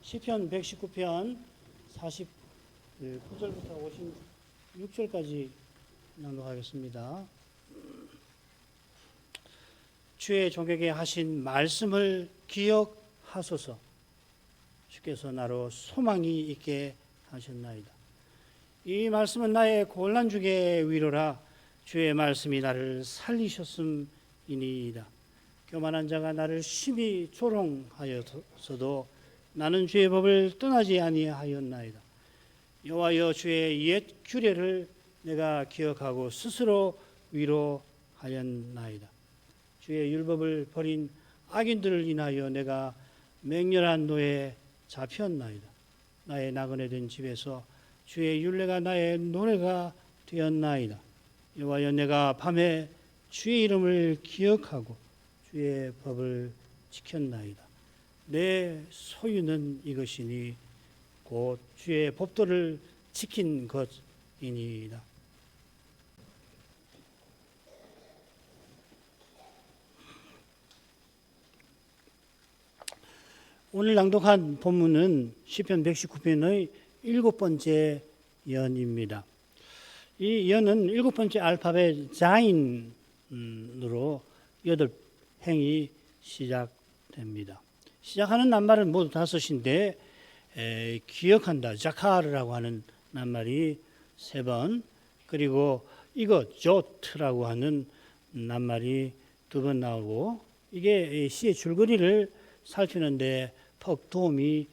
시편 119편 49절부터 56절까지 낭독하겠습니다. 주의 종에게 하신 말씀을 기억하소서. 주께서 나로 소망이 있게 하셨나이다. 이 말씀은 나의 곤란 중의 위로라. 주의 말씀이 나를 살리셨음이니이다. 교만한 자가 나를 심히 조롱하였어도 나는 주의 법을 떠나지 아니하였나이다. 여호와여, 주의 옛 규례를 내가 기억하고 스스로 위로하였나이다. 주의 율법을 버린 악인들을 인하여 내가 맹렬한 노에 잡혔나이다. 나의 나그네 된 집에서 주의 율례가 나의 노래가 되었나이다. 여호와여, 내가 밤에 주의 이름을 기억하고 주의 법을 지켰나이다. 내 소유는 이것이니 곧 주의 법도를 지킨 것이니이다. 오늘 낭독한 본문은 시편 119편의 7번째 예언입니다. 이 예언은 7번째 알파벳 자인으로 8행이 시작됩니다. 시작하는 낱말은 모두 5인데 기억한다, 자카르라고 하는 낱말이 3번, 그리고 이것, 조트라고 하는 낱말이 2번 나오고, 이게 시의 줄거리를 살피는데 퍽 도움이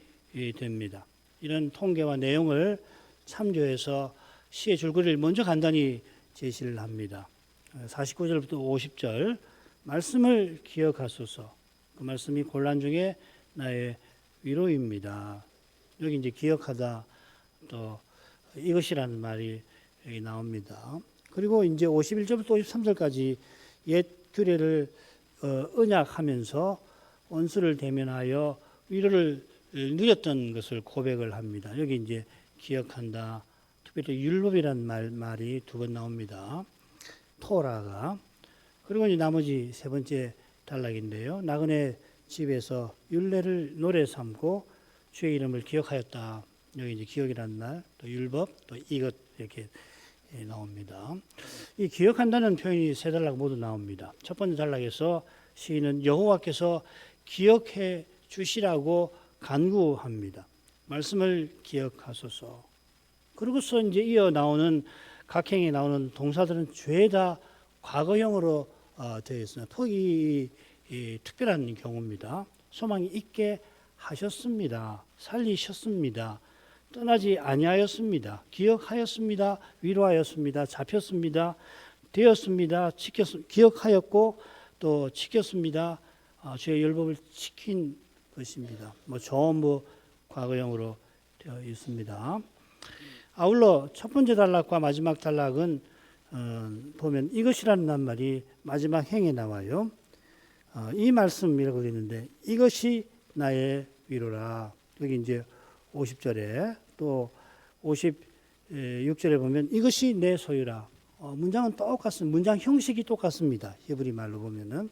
됩니다. 이런 통계와 내용을 참조해서 시의 줄거리를 먼저 간단히 제시를 합니다. 49절부터 50절, 말씀을 기억하소서. 그 말씀이 곤란 중에 나의 위로입니다. 여기 이제 기억하다, 또 이것이라는 말이 여기 나옵니다. 그리고 이제 51절부터 53절까지 옛 규례를 언약하면서 원수를 대면하여 위로를 누렸던 것을 고백을 합니다. 여기 이제 기억한다, 특별히 율법이라는 말이 2번 나옵니다. 토라가. 그리고 이제 나머지 3번째 단락인데요. 나그네 집에서 율례를 노래 삼고 주의 이름을 기억하였다. 여기 이제 기억이라는 말, 또 율법, 또 이것 이렇게 나옵니다. 이 기억한다는 표현이 3단락 모두 나옵니다. 첫 번째 단락에서 시인은 여호와께서 기억해 주시라고 간구합니다. 말씀을 기억하소서. 그러고서 이제 이어 나오는 각 행에 나오는 동사들은 죄다 과거형으로 되어 있습니다. 폭이 특별한 경우입니다. 소망이 있게 하셨습니다. 살리셨습니다. 떠나지 아니하였습니다. 기억하였습니다. 위로하였습니다. 잡혔습니다. 되었습니다. 기억하였고 또 지켰습니다. 주의 율법을 지킨 것입니다. 전부 과거형으로 되어 있습니다. 아울러 첫 번째 단락과 마지막 단락은 보면 이것이라는 낱말이 마지막 행에 나와요. 이 말씀이라고 되어 있는데 이것이 나의 위로라. 여기 이제 50절에 또 56절에 보면 이것이 내 소유라. 문장은 똑같습니다. 문장 형식이 똑같습니다. 히브리 말로 보면은.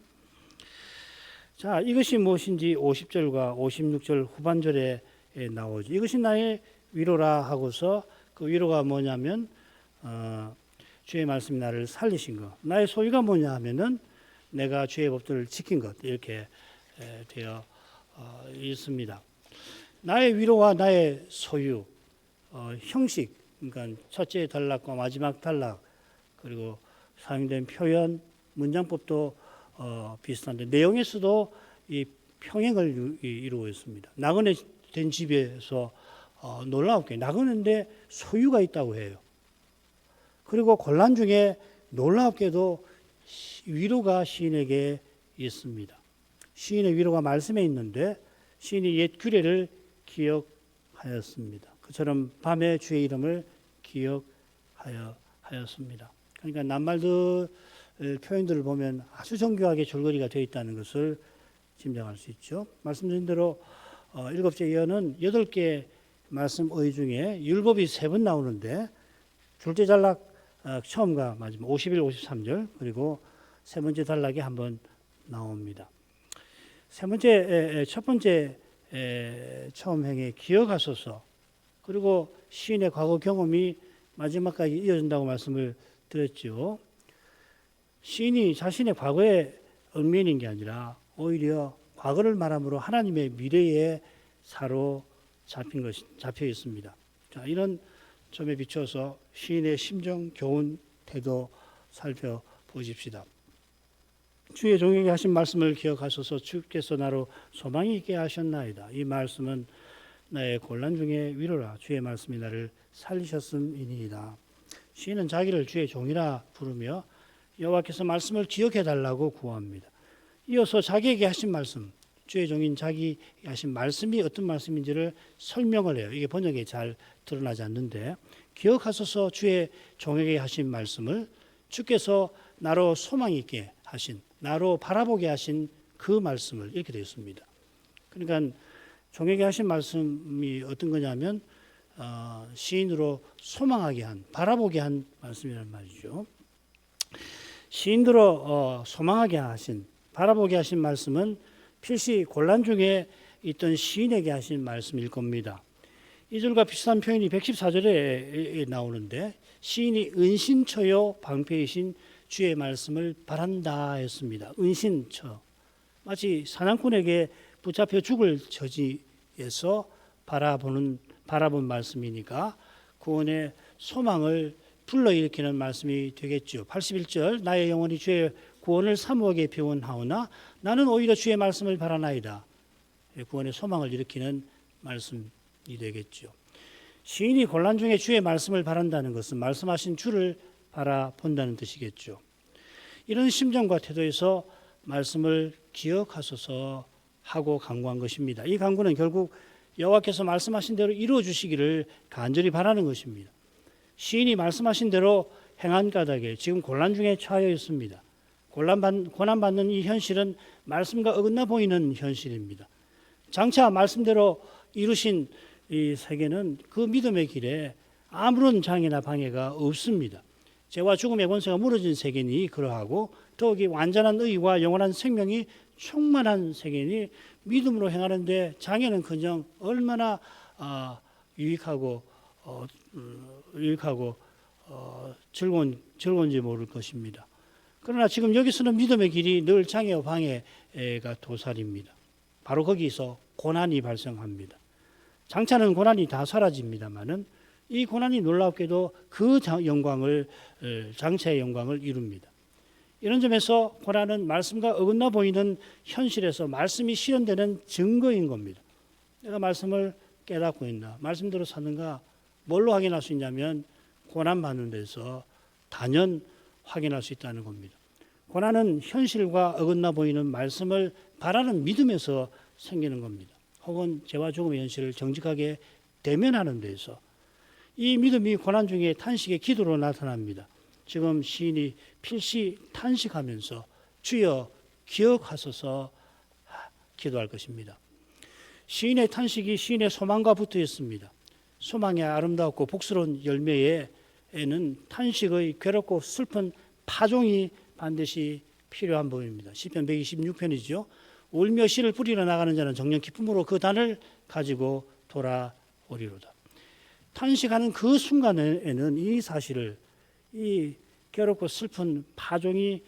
자, 이것이 무엇인지 50절과 56절 후반절에 나오죠. 이것이 나의 위로라 하고서 그 위로가 뭐냐면 주의 말씀이 나를 살리신 것. 나의 소유가 뭐냐 하면은 내가 주의 법들을 지킨 것. 이렇게 되어 있습니다. 나의 위로와 나의 소유, 형식, 그러니까 첫째 단락과 마지막 단락, 그리고 사용된 표현, 문장법도 비슷한데 내용에서도 이 평행을 이루고 있습니다. 나그네 된 집에서 놀랍게 나그네인데 소유가 있다고 해요. 그리고 곤란 중에 놀랍게도 위로가 시인에게 있습니다. 시인의 위로가 말씀에 있는데 시인이 옛 규례를 기억하였습니다. 그처럼 밤에 주의 이름을 기억하였습니다. 그러니까 낱말들 표현들을 보면 아주 정교하게 줄거리가 되어 있다는 것을 짐작할 수 있죠. 말씀드린 대로 7째 예언은 8개 말씀의 중에 율법이 3번 나오는데 둘째 단락 처음과 마지막 51, 53절 그리고 세 번째 단락에 한번 나옵니다. 첫 번째 처음 행에 기억하소서. 그리고 시인의 과거 경험이 마지막까지 이어진다고 말씀을 드렸죠. 시인이 자신의 과거에 얽매이는 게 아니라 오히려 과거를 말함으로 하나님의 미래에 잡혀 있습니다. 자, 이런 점에 비춰서 시인의 심정, 교훈, 태도 살펴보십시다. 주의 종에게 하신 말씀을 기억하소서. 주께서 나로 소망이 있게 하셨나이다. 이 말씀은 나의 곤란 중에 위로라. 주의 말씀이 나를 살리셨음이니이다. 시인은 자기를 주의 종이라 부르며 여호와께서 말씀을 기억해 달라고 구합니다. 이어서 자기에게 하신 말씀, 주의 종인 자기에게 하신 말씀이 어떤 말씀인지를 설명을 해요. 이게 번역에 잘 드러나지 않는데, 기억하소서. 주의 종에게 하신 말씀을 주께서 나로 소망 있게 하신, 나로 바라보게 하신 그 말씀을, 이렇게 되어 있습니다. 그러니까 종에게 하신 말씀이 어떤 거냐면 시인으로 소망하게 한, 바라보게 한 말씀이란 말이죠. 시인으로 소망하게 하신, 바라보게 하신 말씀은 필시 곤란 중에 있던 시인에게 하신 말씀일 겁니다. 이절과 비슷한 표현이 114절에 나오는데, 시인이 은신처요 방패이신 주의 말씀을 바란다 했습니다. 은신처, 마치 사냥꾼에게 붙잡혀 죽을 처지에서 바라본 말씀이니까 구원의 소망을 불러일으키는 말씀이 되겠죠. 81절, 나의 영혼이 주의 구원을 사모하게 비원하오나 나는 오히려 주의 말씀을 바라나이다. 구원의 소망을 일으키는 말씀이 되겠죠. 시인이 곤란 중에 주의 말씀을 바란다는 것은 말씀하신 주를 바라본다는 뜻이겠죠. 이런 심정과 태도에서 말씀을 기억하소서 하고 간구한 것입니다. 이 간구는 결국 여호와께서 말씀하신 대로 이루어 주시기를 간절히 바라는 것입니다. 시인이 말씀하신 대로 행한 까닭에 지금 곤란 중에 처하여 있습니다. 고난받는 이 현실은 말씀과 어긋나 보이는 현실입니다. 장차 말씀대로 이루신 이 세계는 그 믿음의 길에 아무런 장애나 방해가 없습니다. 죄와 죽음의 권세가 무너진 세계니 그러하고 더욱이 완전한 의와 영원한 생명이 충만한 세계니 믿음으로 행하는데 장애는커녕 얼마나 유익하고 즐거운지 모를 것입니다. 그러나 지금 여기서는 믿음의 길이 늘 장애와 방해가 도살입니다. 바로 거기서 고난이 발생합니다. 장차는 고난이 다 사라집니다만은 이 고난이 놀랍게도 그 영광을, 장차의 영광을 이룹니다. 이런 점에서 고난은 말씀과 어긋나 보이는 현실에서 말씀이 실현되는 증거인 겁니다. 내가 말씀을 깨닫고 있나, 말씀대로 사는가, 뭘로 확인할 수 있냐면 고난 받는 데서 단연 확인할 수 있다는 겁니다. 고난은 현실과 어긋나 보이는 말씀을 바라는 믿음에서 생기는 겁니다. 혹은 죄와 죽음의 현실을 정직하게 대면하는 데서 이 믿음이 고난 중에 탄식의 기도로 나타납니다. 지금 시인이 필시 탄식하면서 주여 기억하소서 기도할 것입니다. 시인의 탄식이 시인의 소망과 붙어 있습니다. 소망의 아름답고 복스러운 열매에는 탄식의 괴롭고 슬픈 파종이 반드시 필요한 법입니다. 시편 126편이죠. 울며 씨를 뿌리러 나가는 자는 정녕 기쁨으로 그 단을 가지고 돌아오리로다. 탄식하는 그 순간에는 이 사실을, 이 괴롭고 슬픈 파종이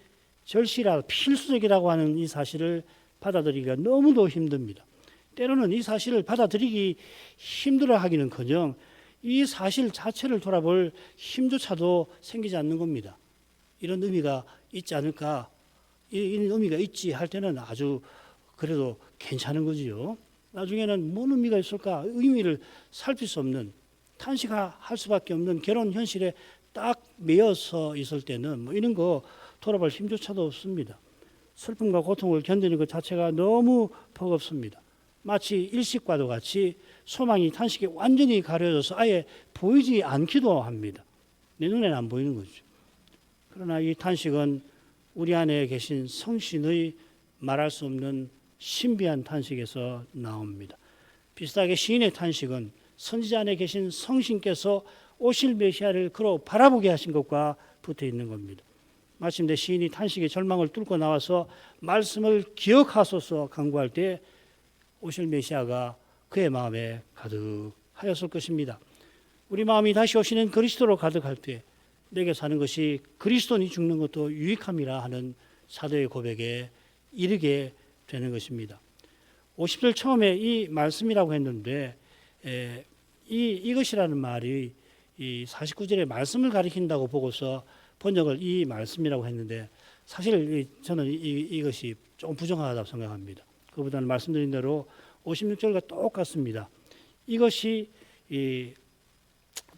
절실하고 필수적이라고 하는 이 사실을 받아들이기가 너무도 힘듭니다. 때로는 이 사실을 받아들이기 힘들어하기는커녕 이 사실 자체를 돌아볼 힘조차도 생기지 않는 겁니다. 이런 의미가 있지 않을까, 이런 의미가 있지 할 때는 아주 그래도 괜찮은 거지요. 나중에는 뭔 의미가 있을까, 의미를 살필 수 없는, 탄식할 수밖에 없는 괴로운 현실에 딱 매여서 있을 때는 이런 거 돌아볼 힘조차도 없습니다. 슬픔과 고통을 견디는 것 자체가 너무 버겁습니다. 마치 일식과도 같이 소망이 탄식에 완전히 가려져서 아예 보이지 않기도 합니다. 내 눈에는 안 보이는 거죠. 그러나 이 탄식은 우리 안에 계신 성신의 말할 수 없는 신비한 탄식에서 나옵니다. 비슷하게 시인의 탄식은 선지자 안에 계신 성신께서 오실 메시아를 그로 바라보게 하신 것과 붙어 있는 겁니다. 마침내 시인이 탄식의 절망을 뚫고 나와서 말씀을 기억하소서 간구할 때 오실 메시아가 그의 마음에 가득하였을 것입니다. 우리 마음이 다시 오시는 그리스도로 가득할 때 내게 사는 것이 그리스도니 죽는 것도 유익함이라 하는 사도의 고백에 이르게 되는 것입니다. 50절 처음에 이 말씀이라고 했는데 이것이라는 말이 이 49절의 말씀을 가리킨다고 보고서 번역을 이 말씀이라고 했는데 사실 저는 이것이 좀 부정하다고 생각합니다. 그보다는 말씀드린 대로 56절과 똑같습니다. 이것이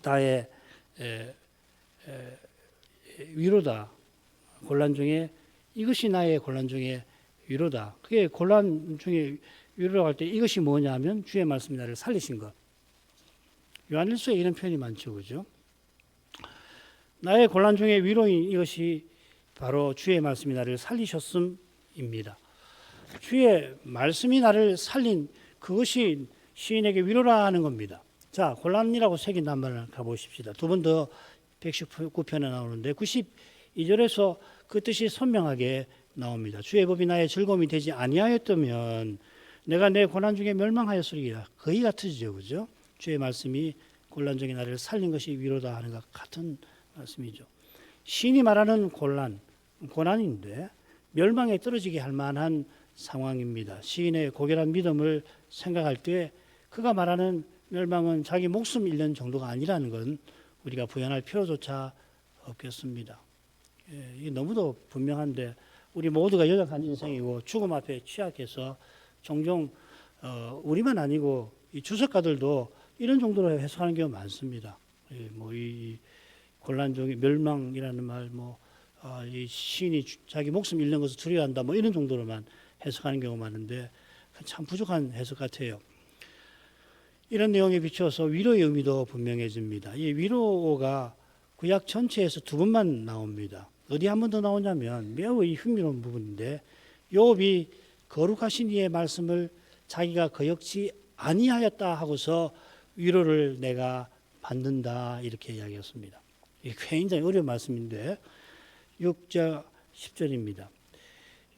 나의 위로다. 곤란 중에 이것이 나의 곤란 중에 위로다. 그게 곤란 중에 위로라고 할 때 이것이 뭐냐 하면 주의 말씀이 나를 살리신 것. 요한일서에 이런 표현이 많죠. 그죠? 나의 곤란 중에 위로인 이것이 바로 주의 말씀이 나를 살리셨음입니다. 주의 말씀이 나를 살린 그것이 시인에게 위로라 하는 겁니다. 자, 곤란이라고 새긴 단말을 가보십시다. 두 번 더 119편에 나오는데 92절에서 그 뜻이 선명하게 나옵니다. 주의 법이 나의 즐거움이 되지 아니하였다면 내가 내 고난 중에 멸망하였으리라. 거의 같으죠. 그죠? 주의 말씀이 곤란 중에 나를 살린 것이 위로다 하는 것 같은 말씀이죠. 시인이 말하는 고난인데 멸망에 떨어지게 할 만한 상황입니다. 시인의 고결한 믿음을 생각할 때 그가 말하는 멸망은 자기 목숨 잃는 정도가 아니라는 건 우리가 부연할 필요조차 없겠습니다. 이게 너무도 분명한데 우리 모두가 연약한 인생이고 죽음 앞에 취약해서 종종 우리만 아니고 이 주석가들도 이런 정도로 해석하는 경우가 많습니다. 이 곤란 중에 멸망이라는 말, 이 시인이 자기 목숨 잃는 것을 두려워한다, 이런 정도로만 해석하는 경우가 많은데 참 부족한 해석 같아요. 이런 내용에 비추어서 위로의 의미도 분명해집니다. 이 위로가 구약 전체에서 두 번만 나옵니다. 어디 한 번 더 나오냐면 매우 흥미로운 부분인데 욥이 거룩하신 이의 말씀을 자기가 거역지 아니하였다 하고서 위로를 내가 받는다 이렇게 이야기했습니다. 이게 굉장히 어려운 말씀인데 6장 10절입니다.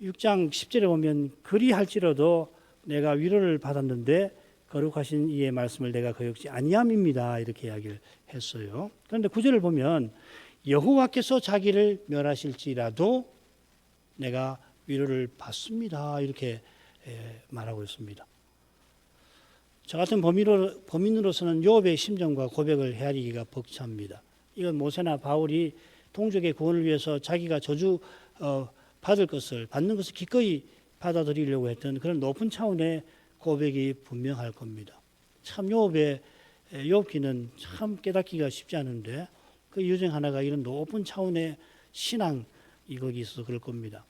6장 10절에 보면 그리할지라도 내가 위로를 받았는데 거룩하신 이의 말씀을 내가 거역지 아니함입니다. 이렇게 이야기를 했어요. 그런데 9절을 보면 여호와께서 자기를 멸하실지라도 내가 위로를 받습니다. 이렇게 말하고 있습니다. 저 같은 범인으로서는 욥의 심정과 고백을 헤아리기가 벅찹니다. 이건 모세나 바울이 동족의 구원을 위해서 자기가 저주 받는 것을 기꺼이 받아들이려고 했던 그런 높은 차원의 고백이 분명할 겁니다. 참 욥기는 참 깨닫기가 쉽지 않은데 그 이유 중 하나가 이런 높은 차원의 신앙이 거기 있어서 그럴 겁니다.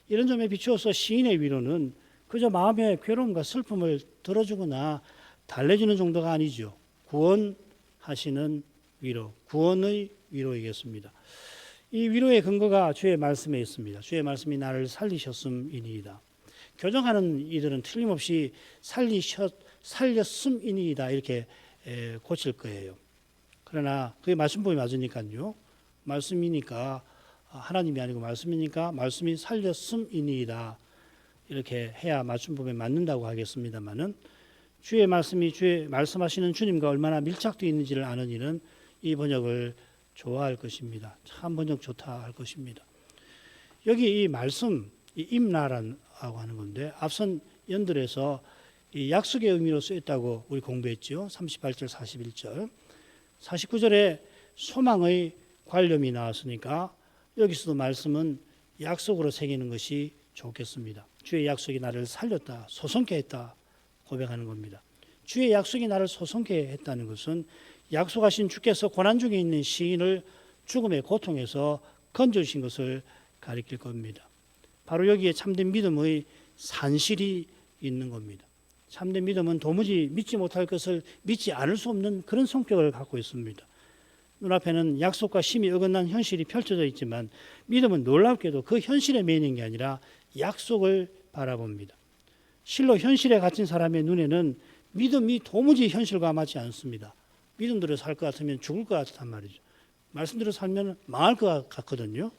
이런 점에 비추어서 시인의 위로는 그저 마음의 괴로움과 슬픔을 들어주거나 달래주는 정도가 아니죠. 구원하시는 위로, 구원의 위로이겠습니다. 이 위로의 근거가 주의 말씀에 있습니다. 주의 말씀이 나를 살리셨음이니이다. 교정하는 이들은 틀림없이 살렸음이니이다 이렇게 고칠 거예요. 그러나 그게 말씀법이 맞으니까요. 말씀이니까 하나님이 아니고 말씀이니까 말씀이 살렸음이니이다 이렇게 해야 맞춤법에 맞는다고 하겠습니다만은 주의 말씀이 주의 말씀하시는 주님과 얼마나 밀착되어 있는지를 아는 이는 이 번역을 좋아할 것입니다. 참 번역 좋다 할 것입니다. 여기 이 말씀, 이 임나라고 하는 건데 앞선 연들에서 이 약속의 의미로 쓰였다고 우리 공부했죠. 38절, 41절. 49절에 소망의 관념이 나왔으니까 여기서도 말씀은 약속으로 새기는 것이 좋겠습니다. 주의 약속이 나를 살렸다, 소성케 했다 고백하는 겁니다. 주의 약속이 나를 소성케 했다는 것은 약속하신 주께서 고난 중에 있는 시인을 죽음의 고통에서 건져주신 것을 가리킬 겁니다. 바로 여기에 참된 믿음의 산실이 있는 겁니다. 참된 믿음은 도무지 믿지 못할 것을 믿지 않을 수 없는 그런 성격을 갖고 있습니다. 눈앞에는 약속과 심히 어긋난 현실이 펼쳐져 있지만 믿음은 놀랍게도 그 현실에 매이는 게 아니라 약속을 바라봅니다. 실로 현실에 갇힌 사람의 눈에는 믿음이 도무지 현실과 맞지 않습니다. 믿음대로 살 것 같으면 죽을 것 같단 말이죠. 말씀대로 살면 망할 것 같거든요.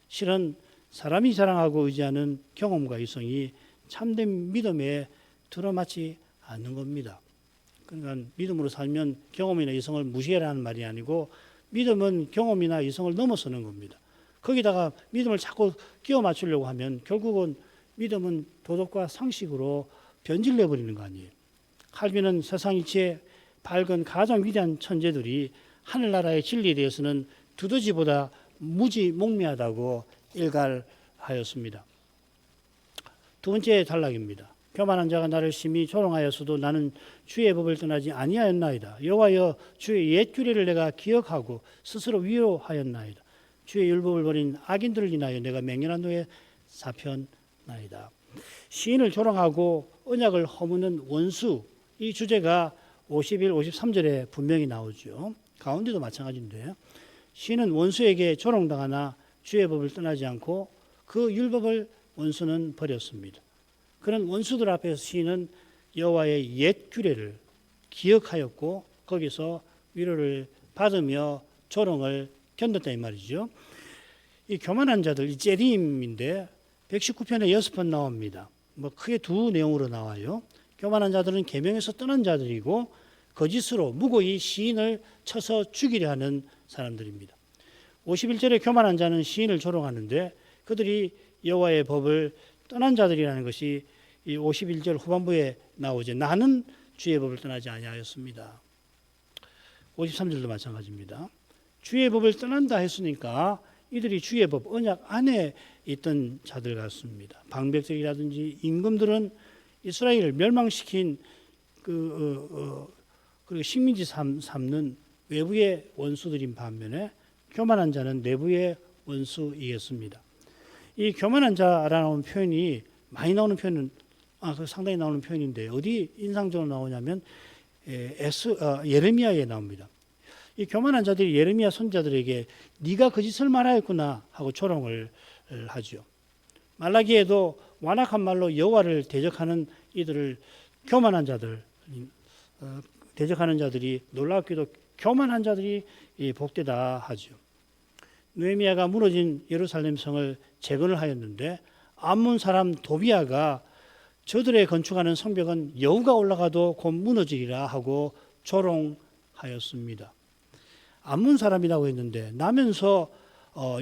실은 사람이 자랑하고 의지하는 경험과 이성이 참된 믿음의 들어맞지 않는 겁니다. 그러니까 믿음으로 살면 경험이나 이성을 무시해라는 말이 아니고 믿음은 경험이나 이성을 넘어서는 겁니다. 거기다가 믿음을 자꾸 끼워 맞추려고 하면 결국은 믿음은 도덕과 상식으로 변질돼 버리는 거 아니에요. 칼빈은 세상 이치에 밝은 가장 위대한 천재들이 하늘나라의 진리에 대해서는 두더지보다 무지몽매하다고 일갈하였습니다. 두 번째 단락입니다. 교만한 자가 나를 심히 조롱하였어도 나는 주의 법을 떠나지 아니하였나이다. 여호와여 주의 옛 규례를 내가 기억하고 스스로 위로하였나이다. 주의 율법을 버린 악인들을 인하여 내가 맹렬한 노에 잡혔나이다. 시인을 조롱하고 언약을 허무는 원수, 이 주제가 51, 53절에 분명히 나오죠. 가운데도 마찬가지인데 시인은 원수에게 조롱당하나 주의 법을 떠나지 않고 그 율법을 원수는 버렸습니다. 그런 원수들 앞에서 시인은 여호와의 옛 규례를 기억하였고 거기서 위로를 받으며 조롱을 견뎠다 이 말이죠. 이 교만한 자들, 이 째림인데 119편에 6번 나옵니다. 뭐 크게 두 내용으로 나와요. 교만한 자들은 계명에서 떠난 자들이고 거짓으로 무고히 시인을 쳐서 죽이려 하는 사람들입니다. 51절에 교만한 자는 시인을 조롱하는데 그들이 여호와의 법을 떠난 자들이라는 것이 이 51절 후반부에 나오죠. 나는 주의 법을 떠나지 아니하였습니다. 53절도 마찬가지입니다. 주의 법을 떠난다 했으니까 이들이 주의 법, 언약 안에 있던 자들 같습니다. 방백들이라든지 임금들은 이스라엘을 멸망시킨 그리고 식민지 삼는 외부의 원수들인 반면에 교만한 자는 내부의 원수이겠습니다. 이 교만한 자라는 표현이 많이 나오는 표현은 상당히 나오는 표현인데 어디 인상적으로 나오냐면 예레미야에 나옵니다. 이 교만한 자들이 예레미야 선지자들에게 네가 그 짓을 말하였구나 하고 조롱을 하죠. 말라기에도 완악한 말로 여호와를 대적하는 이들을 교만한 자들, 대적하는 자들이 놀랍게도 교만한 자들이 복되다 하죠. 느헤미야가 무너진 예루살렘 성을 재건을 하였는데 암몬 사람 도비아가 저들의 건축하는 성벽은 여우가 올라가도 곧 무너지리라 하고 조롱하였습니다. 암몬 사람이라고 했는데 나면서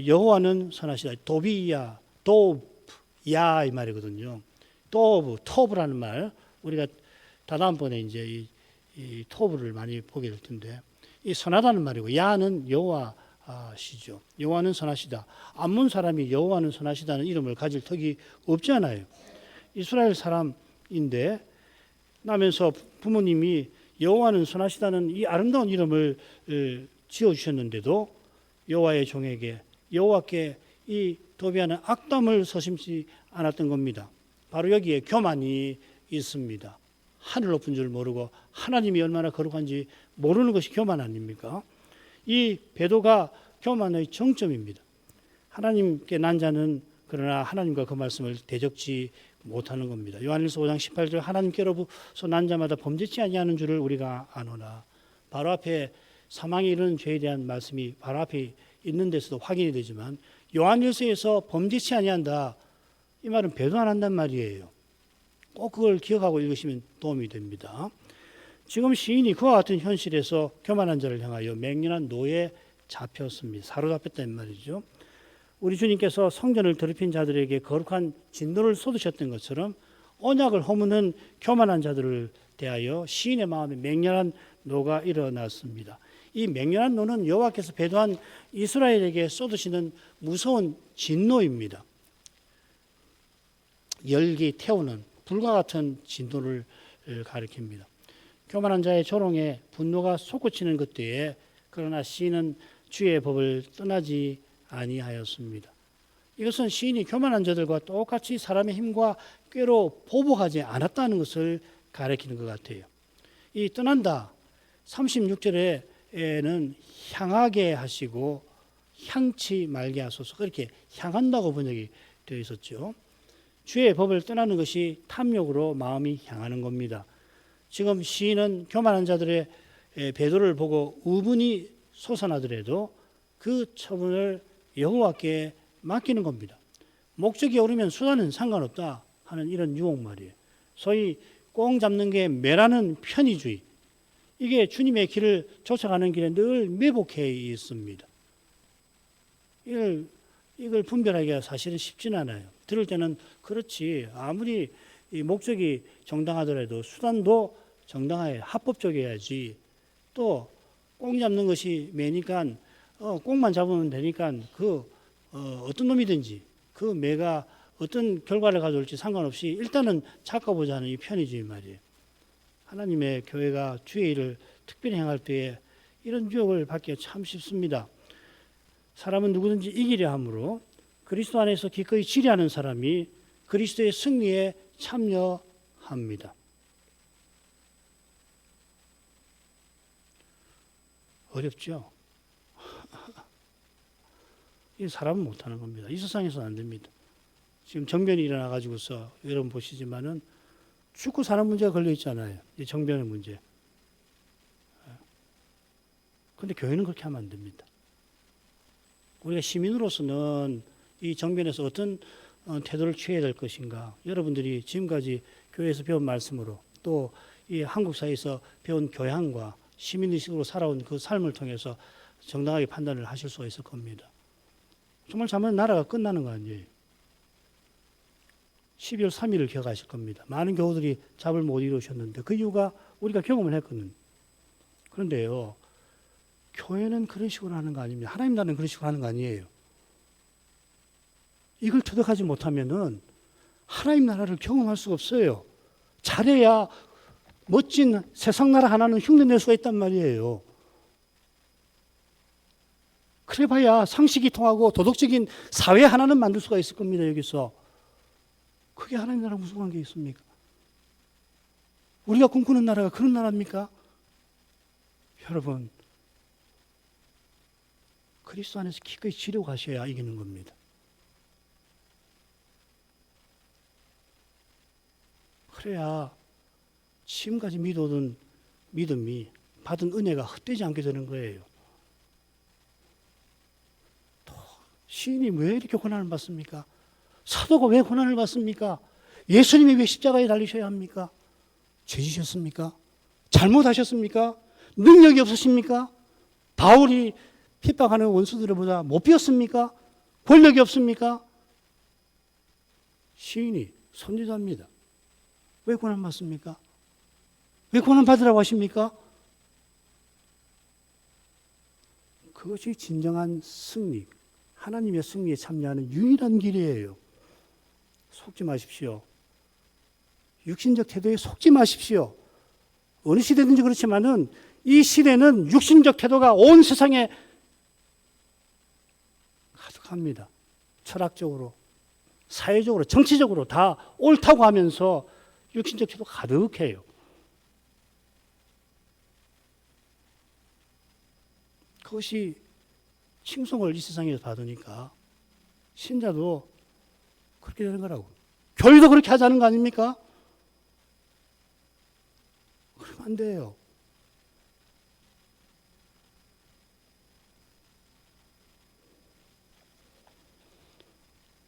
여호와는 선하시다. 도비야, 도브야 이 말이거든요. 토브라는 말 우리가 다음번에 이제 이 토브를 많이 보게 될 텐데 이 선하다는 말이고 야는 여호와시죠. 여호와는 선하시다. 암몬 사람이 여호와는 선하시다는 이름을 가질 턱이 없잖아요. 이스라엘 사람인데 나면서 부모님이 여호와는 선하시다는 이 아름다운 이름을 지어주셨는데도 여호와의 종에게 여호와께 이 도비아는 악담을 서심지 않았던 겁니다. 바로 여기에 교만이 있습니다. 하늘 높은 줄 모르고 하나님이 얼마나 거룩한지 모르는 것이 교만 아닙니까? 이 배도가 교만의 정점입니다. 하나님께 난 자는 그러나 하나님과 그 말씀을 대적지 못하는 겁니다. 요한일서 5장 18절 하나님께로부터 난 자마다 범죄치 아니하는 줄을 우리가 아노라. 바로 앞에 사망에 이르는 죄에 대한 말씀이 바로 앞에 있는 데서도 확인이 되지만 요한일서에서 범죄치 아니한다 이 말은 배도 안 한단 말이에요. 꼭 그걸 기억하고 읽으시면 도움이 됩니다. 지금 시인이 그와 같은 현실에서 교만한 자를 향하여 맹렬한 노에 잡혔습니다. 사로잡혔다는 말이죠. 우리 주님께서 성전을 더럽힌 자들에게 거룩한 진노를 쏟으셨던 것처럼 언약을 허무는 교만한 자들을 대하여 시인의 마음에 맹렬한 노가 일어났습니다. 이 맹렬한 노는 여호와께서 배도한 이스라엘에게 쏟으시는 무서운 진노입니다. 열기 태우는 불과 같은 진노를 가리킵니다. 교만한 자의 조롱에 분노가 솟구치는 그때에 그러나 시인은 주의 법을 떠나지 아니하였습니다. 이것은 시인이 교만한 자들과 똑같이 사람의 힘과 꾀로 보복하지 않았다는 것을 가리키는 것 같아요. 이 떠난다 36절에는 향하게 하시고 향치 말게 하소서 그렇게 향한다고 번역이 되어 있었죠. 주의 법을 떠나는 것이 탐욕으로 마음이 향하는 겁니다. 지금 시인은 교만한 자들의 배도를 보고 우분이 솟아나더라도 그 처분을 여호와께 맡기는 겁니다. 목적이 오르면 수단은 상관없다 하는 이런 유혹말이에요. 소위 꽁 잡는 게 매라는 편의주의. 이게 주님의 길을 쫓아가는 길에 늘 매복해 있습니다. 이걸 분별하기가 사실은 쉽지는 않아요. 들을 때는 그렇지, 아무리 이 목적이 정당하더라도 수단도 정당하게 합법적이어야지. 또 꽁 잡는 것이 매니까 꽁만 잡으면 되니까 어떤 놈이든지 그 매가 어떤 결과를 가져올지 상관없이 일단은 잡아보자 하는 이 편의주의 말이에요. 하나님의 교회가 주의 일을 특별히 행할 때에 이런 유혹을 받기가 참 쉽습니다. 사람은 누구든지 이기려 하므로 그리스도 안에서 기꺼이 지리하는 사람이 그리스도의 승리에 참여합니다. 어렵죠? 이 사람은 못하는 겁니다. 이 세상에서는 안 됩니다. 지금 정변이 일어나가지고서 여러분 보시지만은 죽고 사는 문제가 걸려 있잖아요. 이 정변의 문제. 그런데 교회는 그렇게 하면 안 됩니다. 우리가 시민으로서는 이 정변에서 어떤 태도를 취해야 될 것인가. 여러분들이 지금까지 교회에서 배운 말씀으로 또 이 한국 사회에서 배운 교양과 시민의식으로 살아온 그 삶을 통해서 정당하게 판단을 하실 수가 있을 겁니다. 정말 잘못하면 나라가 끝나는 거 아니에요. 12월 3일을 기억하실 겁니다. 많은 교우들이 잡을 못 이루셨는데 그 이유가 우리가 경험을 했거든요. 그런데요, 교회는 그런 식으로 하는 거 아닙니다. 하나님 나라는 그런 식으로 하는 거 아니에요. 이걸 터득하지 못하면은 하나님 나라를 경험할 수가 없어요. 잘해야 멋진 세상 나라 하나는 흉내낼 수가 있단 말이에요. 그래봐야 상식이 통하고 도덕적인 사회 하나는 만들 수가 있을 겁니다. 여기서. 그게 하나님 나라랑 무슨 관계 있습니까? 우리가 꿈꾸는 나라가 그런 나라입니까? 여러분, 그리스도 안에서 기꺼이 지려 가셔야 이기는 겁니다. 그래야 지금까지 믿어오던 믿음이 받은 은혜가 헛되지 않게 되는 거예요. 또 시인이 왜 이렇게 고난을 받습니까? 사도가 왜 고난을 받습니까? 예수님이 왜 십자가에 달리셔야 합니까? 죄지셨습니까? 잘못하셨습니까? 능력이 없으십니까? 바울이 핍박하는 원수들보다 못 비었습니까? 권력이 없습니까? 시인이 손지도합니다. 왜 고난 받습니까? 왜 고난 받으라고 하십니까? 그것이 진정한 승리, 하나님의 승리에 참여하는 유일한 길이에요. 속지 마십시오. 육신적 태도에 속지 마십시오. 어느 시대든지 그렇지만은 이 시대는 육신적 태도가 온 세상에 가득합니다. 철학적으로, 사회적으로, 정치적으로 다 옳다고 하면서 육신적 태도가 가득해요. 그것이 칭송을 이 세상에서 받으니까 신자도 그렇게 되는 거라고. 교회도 그렇게 하자는 거 아닙니까? 그러면 안 돼요.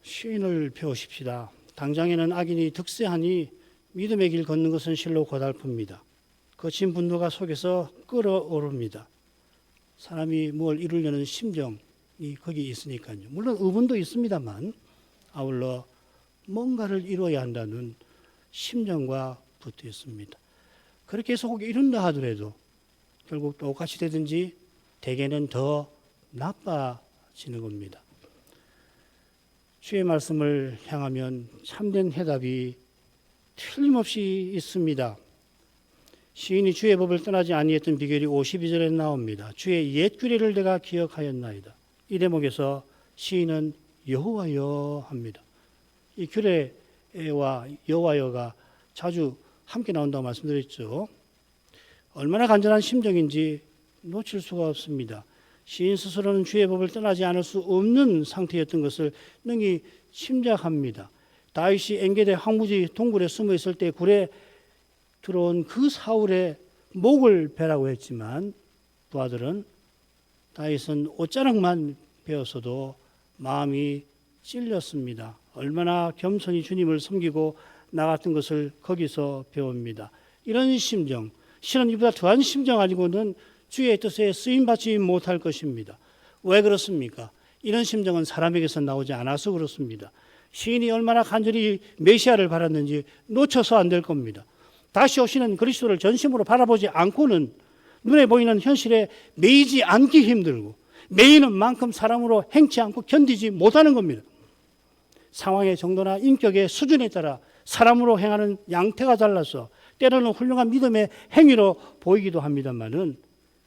시인을 배우십시다. 당장에는 악인이 득세하니 믿음의 길 걷는 것은 실로 고달픕니다. 거친 분노가 속에서 끓어오릅니다. 사람이 뭘 이루려는 심정이 거기 있으니까요. 물론 의문도 있습니다만 아울러 뭔가를 이루어야 한다는 심정과 붙어 있습니다. 그렇게 해서 혹 이룬다 하더라도 결국 똑같이 되든지 대개는 더 나빠지는 겁니다. 주의 말씀을 향하면 참된 해답이 틀림없이 있습니다. 시인이 주의 법을 떠나지 아니했던 비결이 52절에 나옵니다. 주의 옛 규례를 내가 기억하였나이다. 이 대목에서 시인은 여호와여 합니다. 이 규례와 여호와여가 자주 함께 나온다고 말씀드렸죠. 얼마나 간절한 심정인지 놓칠 수가 없습니다. 시인 스스로는 주의 법을 떠나지 않을 수 없는 상태였던 것을 능히 짐작합니다. 다윗이 엔게디 황무지 동굴에 숨어 있을 때 굴에 들어온 그 사울의 목을 베라고 했지만 부하들은 다윗은 옷자락만 베었어도 마음이 찔렸습니다. 얼마나 겸손히 주님을 섬기고 나갔던 것을 거기서 배웁니다. 이런 심정, 실은 이보다 더한 심정 가지고는 주의 뜻에 쓰임받지 못할 것입니다. 왜 그렇습니까? 이런 심정은 사람에게서 나오지 않아서 그렇습니다. 시인이 얼마나 간절히 메시아를 바랐는지 놓쳐서 안 될 겁니다. 다시 오시는 그리스도를 전심으로 바라보지 않고는 눈에 보이는 현실에 매이지 않기 힘들고 매이는 만큼 사람으로 행치 않고 견디지 못하는 겁니다. 상황의 정도나 인격의 수준에 따라 사람으로 행하는 양태가 달라서 때로는 훌륭한 믿음의 행위로 보이기도 합니다만은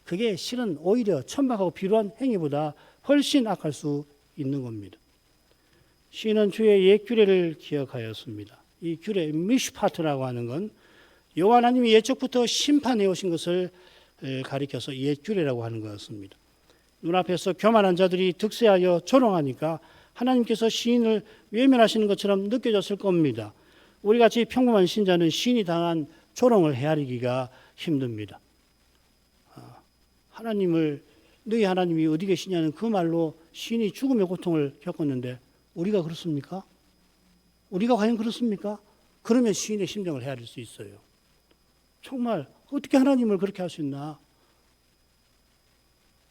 그게 실은 오히려 천박하고 비루한 행위보다 훨씬 악할 수 있는 겁니다. 시인은 주의 옛 규례를 기억하였습니다. 이 규례 미슈파트라고 하는 건 여호와 하나님이 예적부터 심판해 오신 것을 가리켜서 옛 규례라고 하는 것입니다. 눈앞에서 교만한 자들이 득세하여 조롱하니까 하나님께서 시인을 외면하시는 것처럼 느껴졌을 겁니다. 우리같이 평범한 신자는 시인이 당한 조롱을 헤아리기가 힘듭니다. 하나님을 너희 하나님이 어디 계시냐는 그 말로 시인이 죽음의 고통을 겪었는데 우리가 그렇습니까? 우리가 과연 그렇습니까? 그러면 시인의 심정을 헤아릴 수 있어요. 정말 어떻게 하나님을 그렇게 할 수 있나?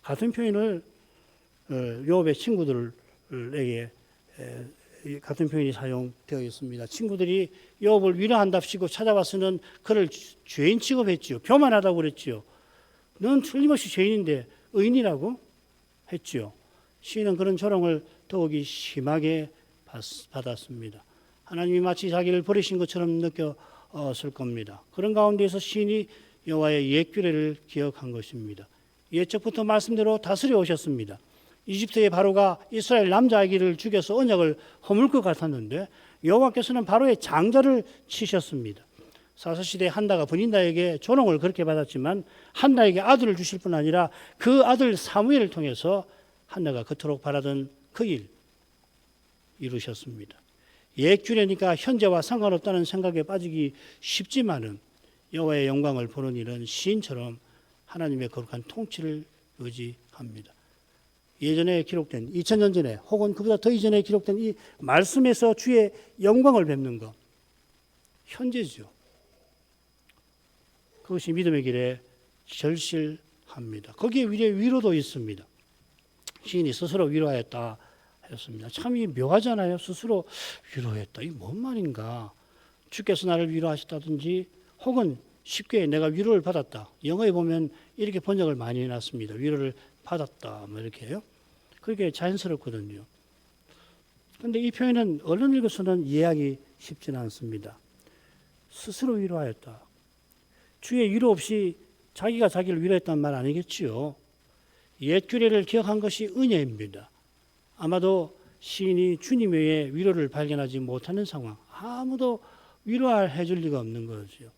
같은 표현을 요업의 친구들에게 같은 표현이 사용되어 있습니다. 친구들이 요업을 위로한답시고 찾아와서는 그를 죄인 취급했지요. 교만하다고 그랬지요. 넌 틀림없이 죄인인데 의인이라고 했지요. 시인은 그런 조롱을 더욱이 심하게 받았습니다. 하나님이 마치 자기를 버리신 것처럼 느꼈을 겁니다. 그런 가운데에서 시인이 여호와의 옛 규례를 기억한 것입니다. 옛적부터 말씀대로 다스려 오셨습니다. 이집트의 바로가 이스라엘 남자아기를 죽여서 언약을 허물 것 같았는데 여호와께서는 바로의 장자를 치셨습니다. 사사시대 한나가 분인다에게 조롱을 그렇게 받았지만 한나에게 아들을 주실 뿐 아니라 그 아들 사무엘을 통해서 한나가 그토록 바라던 그 일 이루셨습니다. 옛 규례니까 현재와 상관없다는 생각에 빠지기 쉽지만은 여호와의 영광을 보는 일은 시인처럼 하나님의 거룩한 통치를 의지합니다. 예전에 기록된 2000년 전에 혹은 그보다 더 이전에 기록된 이 말씀에서 주의 영광을 뵙는 것 현재죠. 그것이 믿음의 길에 절실합니다. 거기에 위로도 있습니다. 시인이 스스로 위로하였다 하였습니다. 참 이 묘하잖아요. 스스로 위로했다. 이게 뭔 말인가? 주께서 나를 위로하셨다든지 혹은 쉽게 내가 위로를 받았다. 영어에 보면 이렇게 번역을 많이 해놨습니다. 위로를 받았다. 뭐 이렇게요. 그게 자연스럽거든요. 그런데 이 표현은 얼른 읽어서는 이해하기 쉽지는 않습니다. 스스로 위로하였다. 주의 위로 없이 자기가 자기를 위로했단 말 아니겠지요. 옛 규례를 기억한 것이 은혜입니다. 아마도 시인이 주님 외에 위로를 발견하지 못하는 상황, 아무도 위로해 줄 리가 없는 거죠.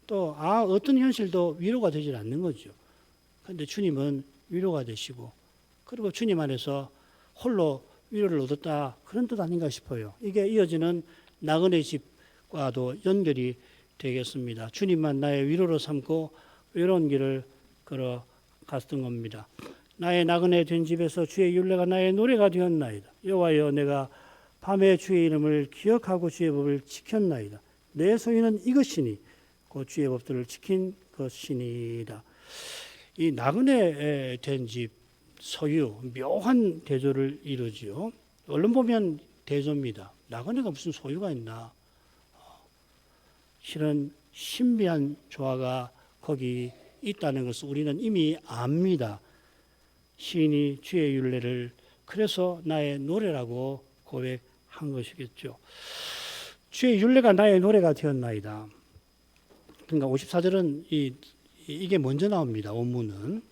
또 어떤 현실도 위로가 되질 않는 거죠. 그런데 주님은 위로가 되시고 그리고 주님 안에서 홀로 위로를 얻었다 그런 뜻 아닌가 싶어요. 이게 이어지는 나그네 집과도 연결이 되겠습니다. 주님만 나의 위로로 삼고 외로운 길을 걸어갔던 겁니다. 나의 나그네 된 집에서 주의 율례가 나의 노래가 되었나이다. 여호와여 내가 밤에 주의 이름을 기억하고 주의 법을 지켰나이다. 내 소유는 이것이니 곧 주의 법들을 지킨 것이니이다. 이 나그네 된 집 소유 묘한 대조를 이루지요. 얼른 보면 대조입니다. 나그네가 무슨 소유가 있나? 실은 신비한 조화가 거기 있다는 것을 우리는 이미 압니다. 시인이 주의 율례를 그래서 나의 노래라고 고백한 것이겠죠. 주의 율례가 나의 노래가 되었나이다. 그러니까 54절은 이게 먼저 나옵니다. 원문은.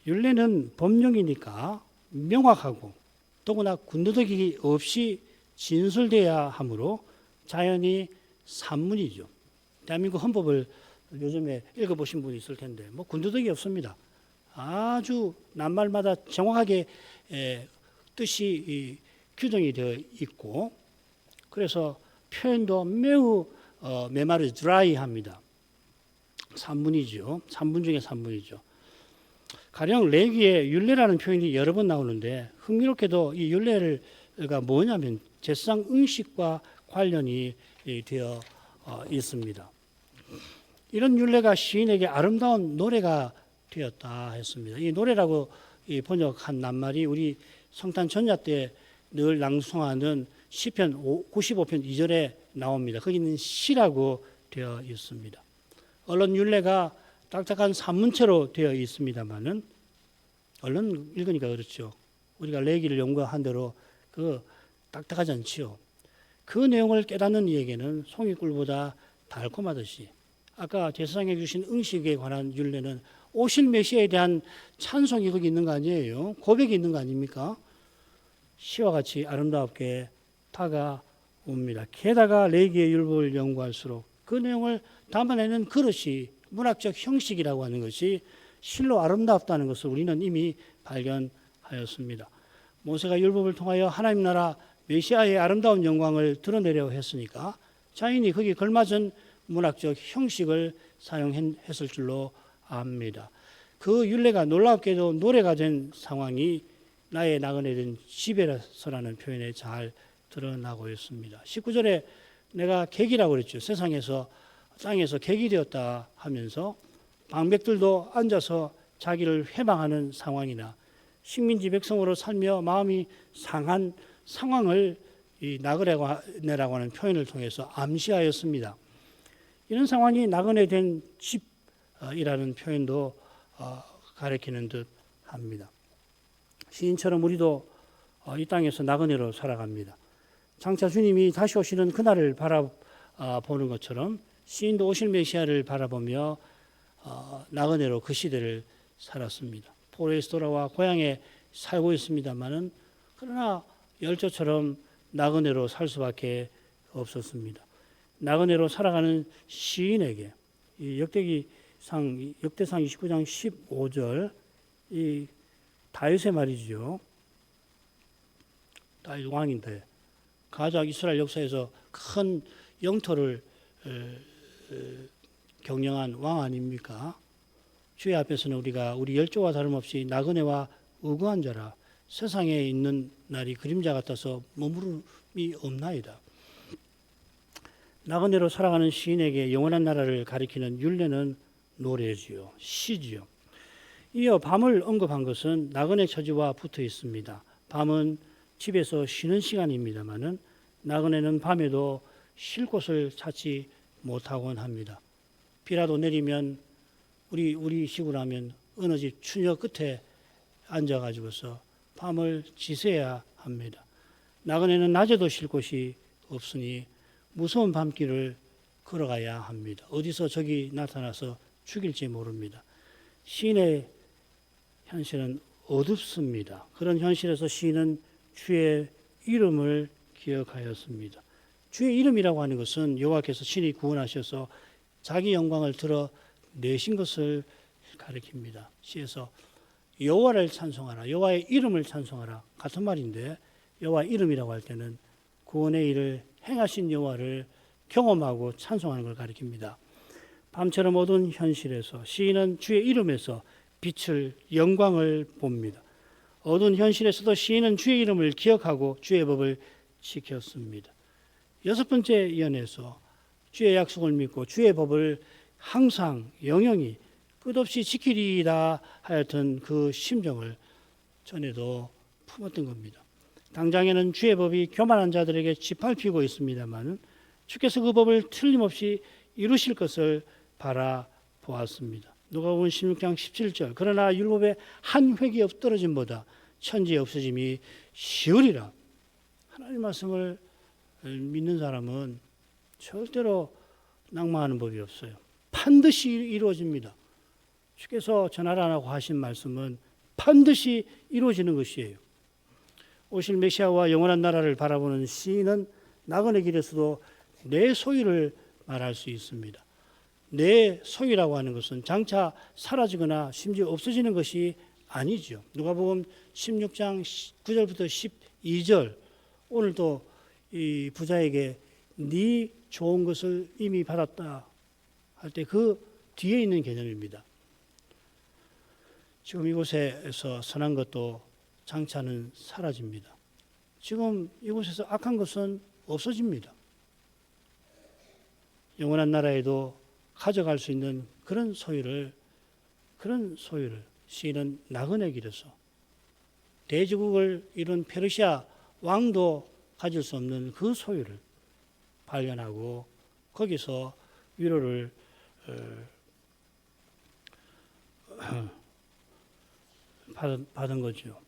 율례는 법령이니까 명확하고 더구나 군더더기 없이 진술돼야 하므로 자연히 산문이죠. 대한민국 헌법을 요즘에 읽어보신 분이 있을 텐데 뭐 군더더기 없습니다. 아주 낱말마다 정확하게 뜻이 규정이 되어 있고 그래서 표현도 매우 메마르 드라이합니다. 산문이죠. 산문 중에 산문이죠. 가령 레위기에 율례라는 표현이 여러 번 나오는데 흥미롭게도 이 율례가 뭐냐면 제사장 음식과 관련이 되어 있습니다. 이런 율례가 시인에게 아름다운 노래가 되었다 했습니다. 이 노래라고 번역한 낱말이 우리 성탄 전야 때 늘 낭송하는 시편 95편 2절에 나옵니다. 거기는 시라고 되어 있습니다. 얼른 율례가 딱딱한 산문체로 되어 있습니다만은 얼른 읽으니까 그렇죠. 우리가 레기를 연구한 대로 그 딱딱하지 않지요. 그 내용을 깨닫는 이에게는 송이꿀보다 달콤하듯이 아까 제사장에 주신 음식에 관한 율례는 오실 메시아에 대한 찬송이 거기 있는 거 아니에요. 고백이 있는 거 아닙니까? 시와 같이 아름답게 다가옵니다. 게다가 레기의 율법을 연구할수록 그 내용을 담아내는 그릇이 문학적 형식이라고 하는 것이 실로 아름답다는 것을 우리는 이미 발견하였습니다. 모세가 율법을 통하여 하나님 나라 메시아의 아름다운 영광을 드러내려 했으니까 자연히 거기에 걸맞은 문학적 형식을 사용했을 줄로 압니다. 그 율례가 놀랍게도 노래가 된 상황이 나의 나그네 된 집에서라는 표현에 잘 드러나고 있습니다. 19절에 내가 객이라고 그랬죠. 세상에서 땅에서 객이 되었다 하면서 방백들도 앉아서 자기를 회방하는 상황이나 식민지 백성으로 살며 마음이 상한 상황을 이 나그네라고 하는 표현을 통해서 암시하였습니다. 이런 상황이 나그네 된 집이라는 표현도 가리키는 듯 합니다. 시인처럼 우리도 이 땅에서 나그네로 살아갑니다. 장차 주님이 다시 오시는 그날을 바라보는 것처럼 시인도 오실 메시아를 바라보며 나그네로 그 시대를 살았습니다. 포로에서 돌아와 고향에 살고 있습니다만은 그러나 열조처럼 나그네로 살 수밖에 없었습니다. 나그네로 살아가는 시인에게 이 역대상 29장 15절 이 다윗의 말이죠. 다윗 왕인데 가작 이스라엘 역사에서 큰 영토를 경영한 왕 아닙니까? 주의 앞에서는 우리가 우리 열조와 다름없이 나그네와 우고한 자라 세상에 있는 날이 그림자 같아서 머무름이 없나이다. 나그네로 살아가는 시인에게 영원한 나라를 가리키는 율례는 노래지요, 시지요. 이어 밤을 언급한 것은 나그네 처지와 붙어 있습니다. 밤은 집에서 쉬는 시간입니다마는 나그네는 밤에도 쉴 곳을 찾지 못하곤 합니다. 비라도 내리면 우리 식으로 하면 어느 집 추녀 끝에 앉아가지고서 밤을 지새야 합니다. 나그네는 낮에도 쉴 곳이 없으니 무서운 밤길을 걸어가야 합니다. 어디서 적이 나타나서 죽일지 모릅니다. 시인의 현실은 어둡습니다. 그런 현실에서 시인은 주의 이름을 기억하였습니다. 주의 이름이라고 하는 것은 여호와께서 친히 구원하셔서 자기 영광을 드러내신 것을 가리킵니다. 시에서 여호와를 찬송하라, 여호와의 이름을 찬송하라 같은 말인데 여호와의 이름이라고 할 때는 구원의 일을 행하신 여호와를 경험하고 찬송하는 걸 가리킵니다. 밤처럼 어두운 현실에서 시인은 주의 이름에서 빛을 영광을 봅니다. 어두운 현실에서도 시인은 주의 이름을 기억하고 주의 법을 지켰습니다. 여섯 번째 연에서 주의 약속을 믿고 주의 법을 항상 영영이 끝없이 지키리이다 하였던 그 심정을 전에도 품었던 겁니다. 당장에는 주의 법이 교만한 자들에게 짓밟히고 있습니다만 주께서 그 법을 틀림없이 이루실 것을 바라보았습니다. 누가복음 16장 17절 그러나 율법의 한 획이 떨어짐보다 천지의 없어짐이 쉬우리라. 하나님 말씀을 믿는 사람은 절대로 낭망하는 법이 없어요. 반드시 이루어집니다. 주께서 전하라고 하신 말씀은 반드시 이루어지는 것이에요. 오실 메시아와 영원한 나라를 바라보는 시인은 나그네 길에서도 내 소유를 말할 수 있습니다. 내 소유라고 하는 것은 장차 사라지거나 심지어 없어지는 것이 아니죠. 누가복음 16장 9절부터 12절 오늘도 이 부자에게 네 좋은 것을 이미 받았다 할 때 그 뒤에 있는 개념입니다. 지금 이곳에서 선한 것도 장차는 사라집니다. 지금 이곳에서 악한 것은 없어집니다. 영원한 나라에도 가져갈 수 있는 그런 소유를 시인은 나그네길에서 대제국을 이룬 페르시아 왕도 가질 수 없는 그 소유를 발견하고 거기서 위로를 받은 거죠.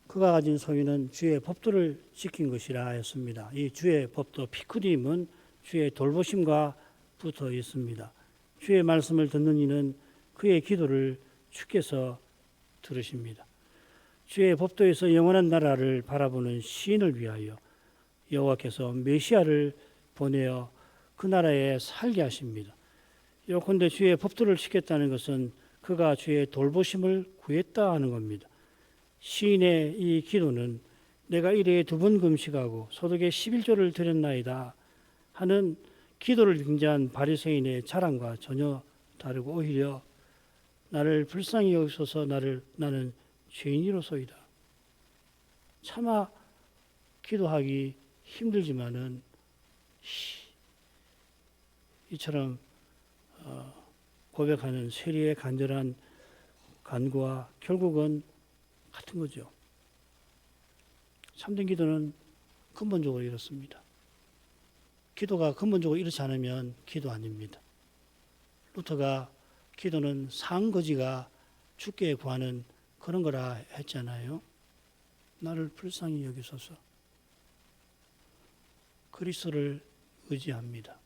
그가 가진 소유는 주의 법도를 지킨 것이라 하였습니다. 이 주의 법도 피크림은 주의 돌보심과 붙어 있습니다. 주의 말씀을 듣는 이는 그의 기도를 주께서 들으십니다. 주의 법도에서 영원한 나라를 바라보는 시인을 위하여 여호와께서 메시아를 보내어 그 나라에 살게 하십니다. 요컨대 주의 법도를 지켰다는 것은 그가 주의 돌보심을 구했다 하는 겁니다. 시인의 이 기도는 내가 일해에 2번 금식하고 소득의 11조를 드렸나이다 하는 기도를 빙자한 바리새인의 자랑과 전혀 다르고 오히려 나를 불쌍히 여기소서 나는 죄인이로소이다. 차마 기도하기 힘들지만은 이처럼 고백하는 세리의 간절한 간구와 결국은 같은 거죠. 참된 기도는 근본적으로 이렇습니다. 기도가 근본적으로 이렇지 않으면 기도 아닙니다. 루터가 기도는 상거지가 주께 구하는 그런 거라 했잖아요. 나를 불쌍히 여기소서. 그리스도를 의지합니다.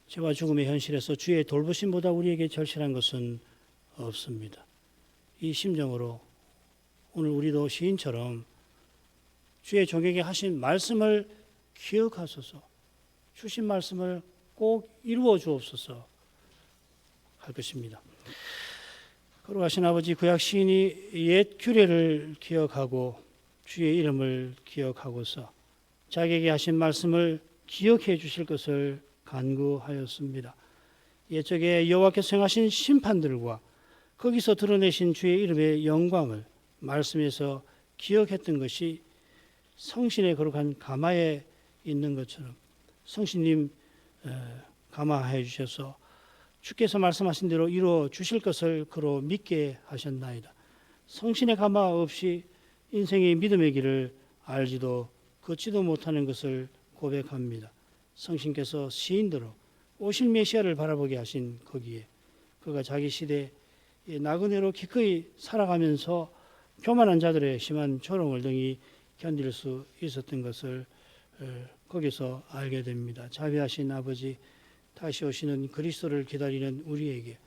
죄와 죽음의 현실에서 주의 돌보심보다 우리에게 절실한 것은 없습니다. 이 심정으로 오늘 우리도 시인처럼 주의 종에게 하신 말씀을 기억하소서, 주신 말씀을 꼭 이루어 주옵소서 할 것입니다. 걸어가신 아버지, 구약 시인이 옛 규례를 기억하고 주의 이름을 기억하고서 자기에게 하신 말씀을 기억해 주실 것을 간구하였습니다. 옛적에 여호와께서 행하신 심판들과 거기서 드러내신 주의 이름의 영광을 말씀에서 기억했던 것이 성신의 거룩한 가마에 있는 것처럼 성신님 감화해 주셔서 주께서 말씀하신 대로 이루어 주실 것을 그로 믿게 하셨나이다. 성신의 감화 없이 인생의 믿음의 길을 알지도 걷지도 못하는 것을 고백합니다. 성신께서 시인대로 오실 메시아를 바라보게 하신 거기에 그가 자기 시대에 나그네로 기꺼이 살아가면서 교만한 자들의 심한 조롱을 등이 견딜 수 있었던 것을 거기서 알게 됩니다. 자비하신 아버지, 다시 오시는 그리스도를 기다리는 우리에게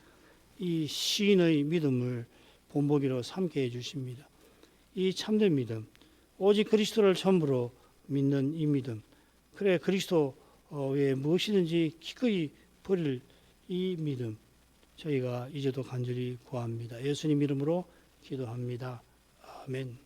이 시인의 믿음을 본보기로 삼게 해주십니다. 이 참된 믿음, 오직 그리스도를 전부로 믿는 이 믿음, 그래 그리스도 외에 무엇이든지 기꺼이 버릴 이 믿음, 저희가 이제도 간절히 구합니다. 예수님 이름으로 기도합니다. 아멘.